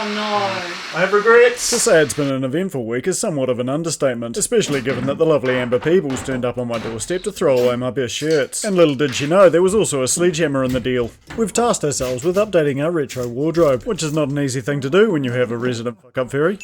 Oh no. I have regrets. To say it's been an eventful week is somewhat of an understatement, especially given that the lovely Amber Peebles turned up on my doorstep to throw away my best shirts. And little did she know there was also a sledgehammer in the deal. We've tasked ourselves with updating our retro wardrobe, which is not an easy thing to do when you have a resident fuck-up fairy.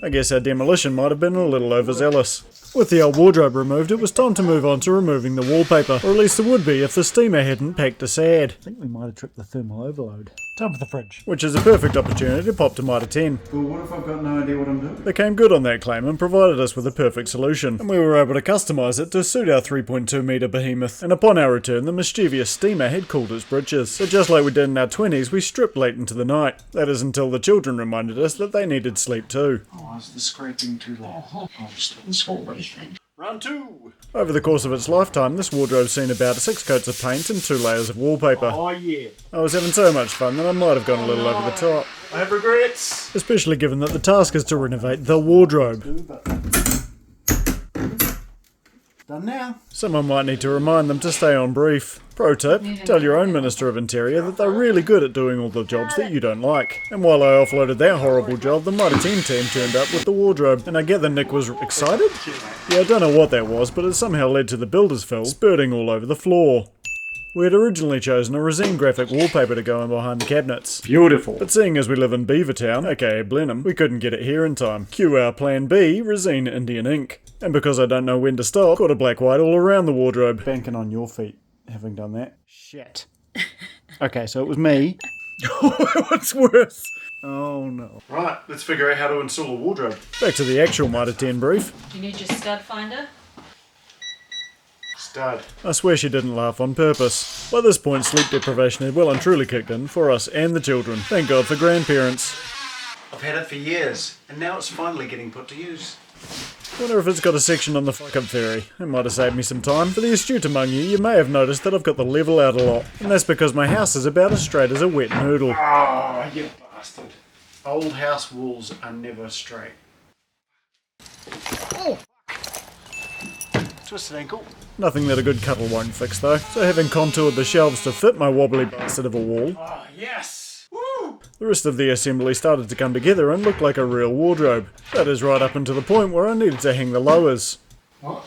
I guess our demolition might have been a little overzealous. With the old wardrobe removed, it was time to move on to removing the wallpaper, or at least it would be if the steamer hadn't packed us ad. I think we might have tripped the thermal overload. Time for the fridge. Which is a perfect opportunity to pop to Mitre 10. Well, what if I've got no idea what I'm doing? They came good on that claim and provided us with a perfect solution, and we were able to customise it to suit our 3.2 metre behemoth. And upon our return, the mischievous steamer had cooled its britches. So just like we did in our 20s, we stripped late into the night. That is until the children reminded us that they needed sleep too. Oh, is the scraping too loud? Oh, it's all everything. Round 2! Over the course of its lifetime, this wardrobe's seen about 6 coats of paint and 2 layers of wallpaper. Oh yeah. I was having so much fun that I might have gone a little over the top. I have regrets! Especially given that the task is to renovate the wardrobe. Done now. Someone might need to remind them to stay on brief. Pro tip, tell your own Minister of Interior that they're really good at doing all the jobs that you don't like. And while I offloaded that horrible job, the Mitre 10 team turned up with the wardrobe, and I gather Nick was excited? Yeah, I don't know what that was, but it somehow led to the builder's fill spurting all over the floor. We had originally chosen a resin graphic wallpaper to go in behind the cabinets. Beautiful. But seeing as we live in Beavertown, aka Blenheim, we couldn't get it here in time. Cue our plan B, resin Indian ink. And because I don't know when to stop, got a black white all around the wardrobe. Banking on your feet, having done that. Shit. Okay, so it was me. What's worse? Oh no. Right, let's figure out how to install a wardrobe. Back to the actual Mitre 10 brief. Do you need your stud finder? Stud. I swear she didn't laugh on purpose. By this point, sleep deprivation had well and truly kicked in for us and the children. Thank God for grandparents. I've had it for years, and now it's finally getting put to use. Wonder if it's got a section on the fuck-up theory. It might have saved me some time. For the astute among you, you may have noticed that I've got the level out a lot. And that's because my house is about as straight as a wet noodle. Oh, you bastard. Old house walls are never straight. Oh! Twisted ankle. Nothing that a good cuddle won't fix though. So having contoured the shelves to fit my wobbly bastard of a wall, Oh, yes! Woo! the rest of the assembly started to come together and look like a real wardrobe. That is right up until the point where I needed to hang the lowers. What?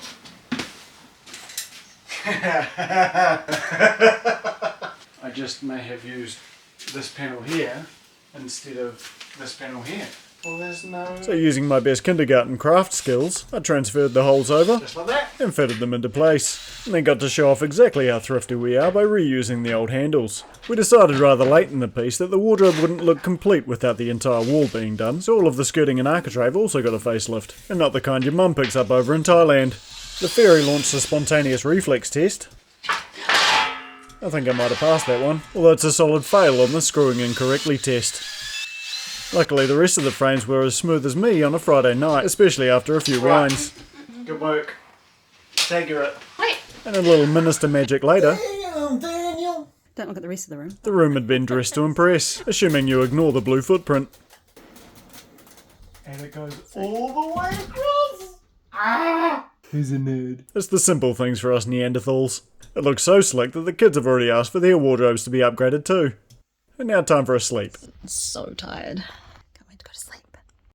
I just may have used this panel here instead of this panel here. Well, there's no... So using my best kindergarten craft skills, I transferred the holes over Just like that. and fitted them into place, and then got to show off exactly how thrifty we are by reusing the old handles. We decided rather late in the piece that the wardrobe wouldn't look complete without the entire wall being done, so all of the skirting and architrave also got a facelift, and not the kind your mum picks up over in Thailand. The fairy launched a spontaneous reflex test. I think I might have passed that one, although it's a solid fail on the screwing incorrectly test. Luckily the rest of the frames were as smooth as me on a Friday night, especially after a few wines. Good work. Stagger it. Wait! And a little minister magic later, Don't look at the rest of the room. the room had been dressed to impress, assuming you ignore the blue footprint. And it goes all the way across. Ah! Who's a nerd? It's the simple things for us Neanderthals. It looks so slick that the kids have already asked for their wardrobes to be upgraded too. And now time for a sleep. So tired.